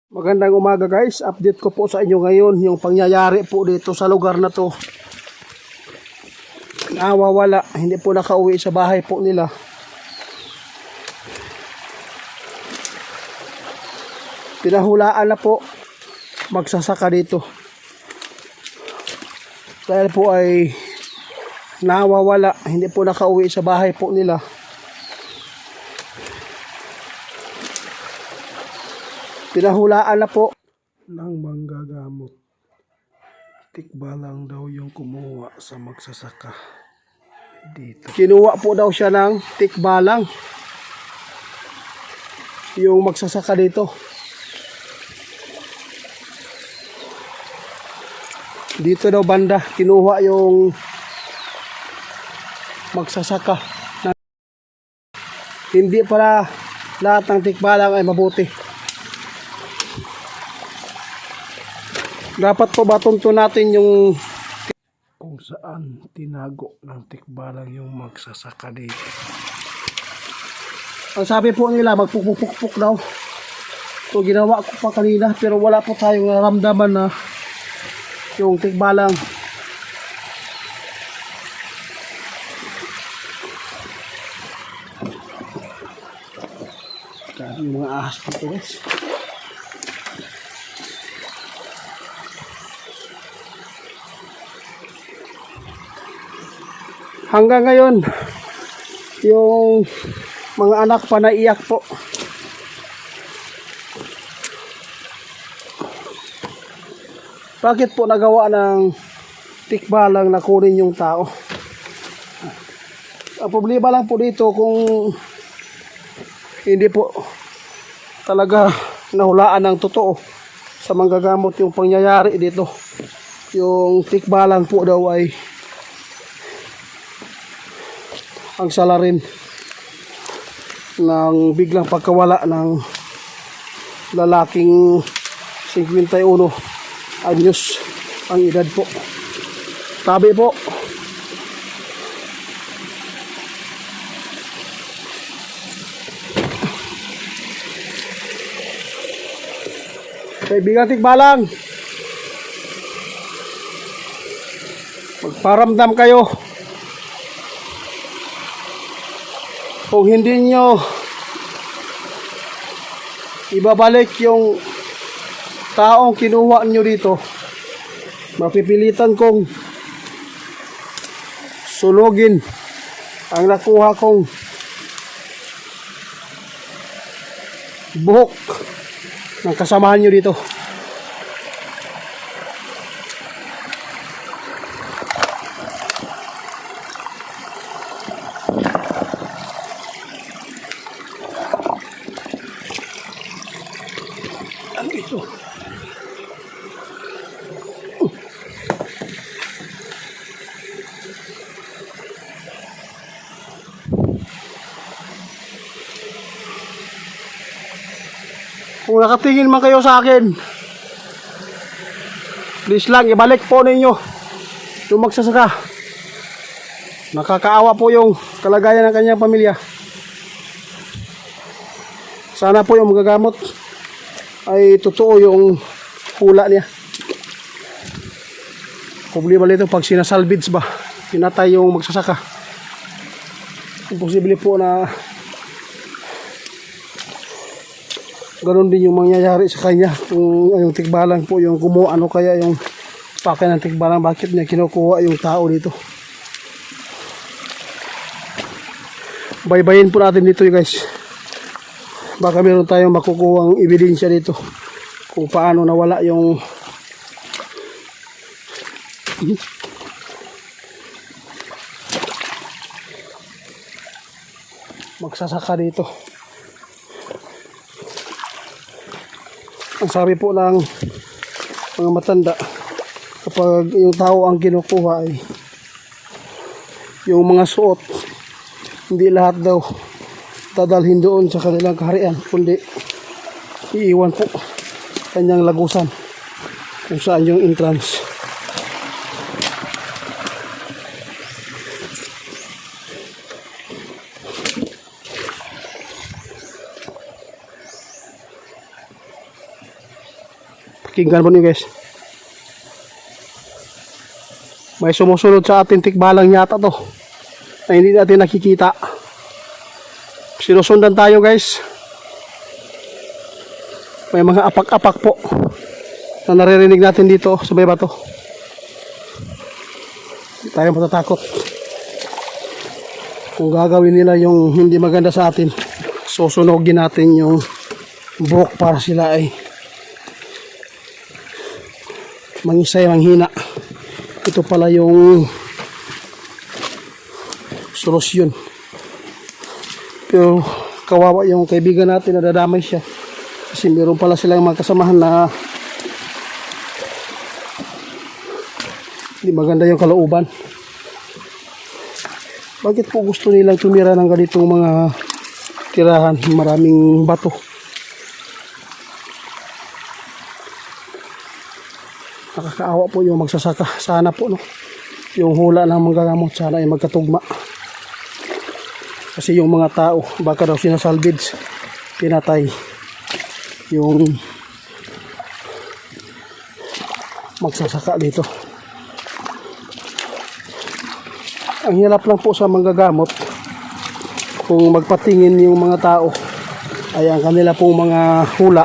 Magandang umaga guys, update ko po sa inyo ngayon yung pangyayari po dito sa lugar na to. Nawawala, hindi po nakauwi sa bahay po nila. Pinahulaan na po magsasaka dito. Dahil po ay nawawala, hindi po nakauwi sa bahay po nila. Pinahulaan na po ng manggagamot. Tikbalang daw yung kumuha sa magsasaka dito. Kinuha po daw siya ng tikbalang yung magsasaka dito. Dito daw banda kinuha yung magsasaka. Hindi para lahat ng tikbalang ay mabuti. Dapat po ba tunto natin yung kung saan tinago ng tikbalang yung magsasaka dito. Ang sabi po nila magpupukpuk daw. So ginawa ko pa kanina pero wala po tayong naramdaman na yung tikbalang yung mga ahas dito guys. Hanggang ngayon, yung mga anak pa naiyak po. Bakit po nagawa ng tikbalang na kunin yung tao? Ang problema lang po dito kung hindi po talaga nahulaan ng totoo sa manggagamot yung pangyayari dito. Yung tikbalang po daw ay ang salarin ng biglang pagkawala ng lalaking 51 anyos ang edad po. Tabi po. Kaibigan tikbalang, magparamdam kayo. Kung hindi nyo ibabalik yung taong kinuha nyo dito, mapipilitan kong sulugin ang nakuha kong buhok ng kasamahan nyo dito. Ano ito? Kung nakatingin man kayo sa akin, please lang ibalik po ninyo yung magsasaka. Nakakaawa po yung kalagayan ng kanyang pamilya. Sana po yung magagamot ay totoo yung hula niya. Problema nito pag sinasalvage ba, pinatay yung magsasaka. Imposible po na ganon din yung mangyayari sa kanya. Kung yung tikbalang po yung kumuha, ano kaya yung pakay ng tikbalang, bakit niya kinukuha yung tao dito. Baybayin po natin dito guys. Baka meron tayong makukuha ang ebidensya dito kung paano nawala yung magsasaka dito. Ang sabi po ng mga matanda, kapag yung tao ang kinukuha ay yung mga suot, hindi lahat daw dadalhin doon sa kanilang kaharian, kundi iiwan po kanyang lagusan kung saan yung entrance. Pakinggan mo niyo guys. May sumusunod sa atin tikbalang yata to. Na hindi natin nakikita. Sinusundan tayo guys. May mga apak-apak po na naririnig natin dito sa may bato. Hindi tayo matatakot. Kung gagawin nila yung hindi maganda sa atin, susunogin natin yung buhok para sila ay mangisay, manghina. Ito pala yung solusyon. Pero kawawa yung kaibigan natin, nadadamay siya. Kasi meron pala silang mga kasamahan na hindi maganda yung kalooban. Bakit po gusto nilang tumira ng ganitong mga tirahan? Maraming bato. Nakakaawa po yung magsasaka. Sana po no, yung hula ng manggagamot sana ay magkatugma. Kasi yung mga tao baka daw sinasalvage, pinatay yung magsasaka dito. Ang hirap lang po sa manggagamot kung magpatingin yung mga tao ay ang kanila pong mga hula,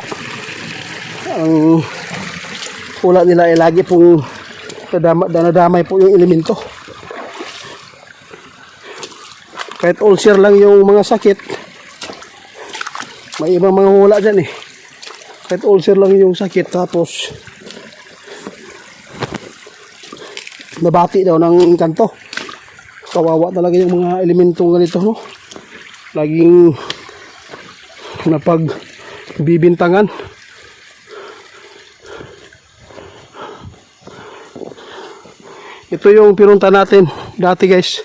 ang hula nila ay lagi pong nadamay po yung elemento. Kahit ulcer lang yung mga sakit, may ibang mga hula dyan eh. Kahit ulcer lang yung sakit, tapos nabati daw ng kanto. Kawawa talaga yung mga elementong ganito, no? Laging napagbibintangan. Ito yung pinunta natin dati guys,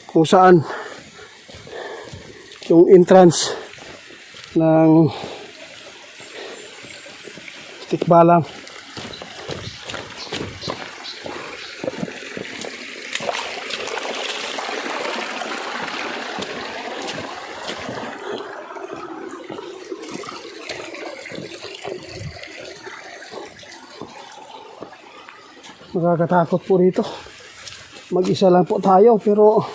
kung saan yung entrance ng Tikbalang. Nakakatakot po rito. Mag-isa lang po tayo, pero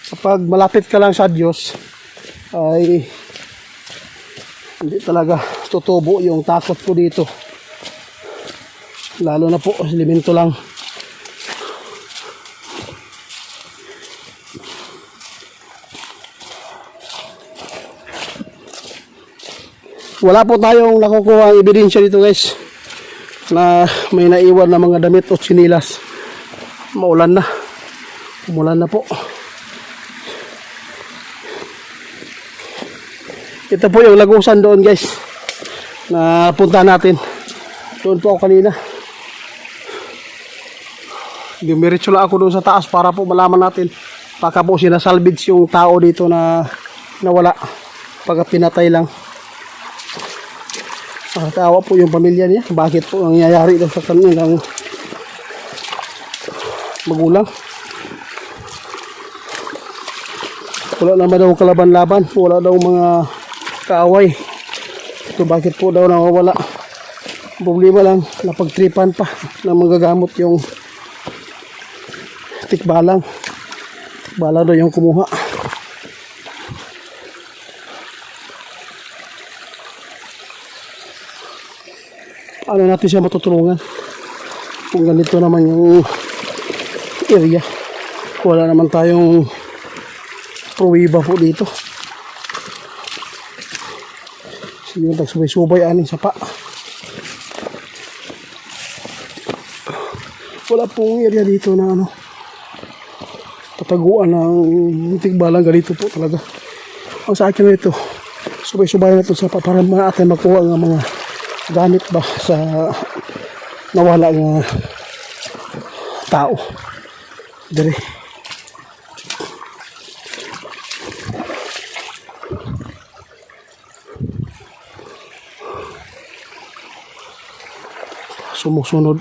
kapag malapit ka lang sa Diyos ay hindi talaga tutubo yung takot ko dito. Lalo na po elemento lang. Wala po tayong nakukuha ang ebidensya dito guys na may naiwan na mga damit o tsinilas. Maulan na. Umulan na po. Ito po yung lagusan doon guys na punta natin. Doon po ako kanina. Dumiretso lang ako doon sa taas para po malaman natin. Baka po sinasalvage yung tao dito na nawala. Pagka pinatay lang. Nakakaawa po yung pamilya niya. Bakit po nangyayari daw sa kanilang magulang? Wala naman daw kalaban-laban. Wala daw mga kaaway. Ito bakit po daw nawawala? Problema lang, napagtripan pa na magagamot yung tikbalang. Tikbalang daw yung kumuha. Ano natin siya matutulungan kung ganito naman yung area. Wala naman tayong pruwiba po dito. Sige, tagsubay-subay aning sapa. Wala pong area dito na ano tataguan ng tikbalang. Ganito po talaga ang sa akin na ito. Subay-subay na ito sapa para natin makuha ng mga gamit ba sa nawala ng tao. Dire. Sumusunod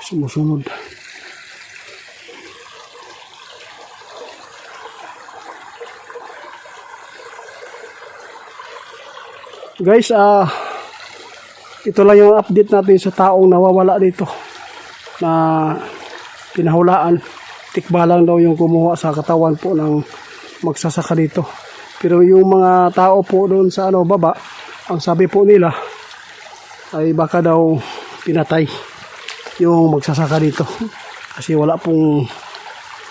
Sumusunod. Guys, ito lang yung update natin sa taong nawawala dito na pinahulaan. Tikbalang daw yung kumuha sa katawan po ng magsasaka dito. Pero yung mga tao po doon sa baba, ang sabi po nila ay baka daw pinatay yung magsasaka dito. Kasi wala pong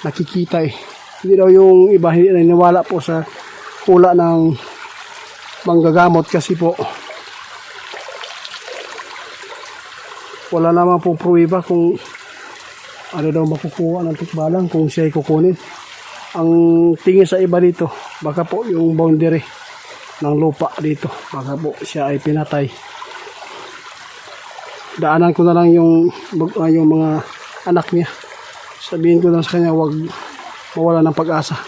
nakikita eh. Hindi daw yung iba hindi naniniwala po sa hula ng manggagamot kasi po wala naman pong pruweba kung ano daw makukuha ng tikbalang kung siya ay kukunin. Ang tingin sa iba dito, baka po yung boundary ng lupa dito, baka po siya ay pinatay. Daanan ko na lang yung mga anak niya. Sabihin ko na sa kanya, wag mawala ng pag-asa.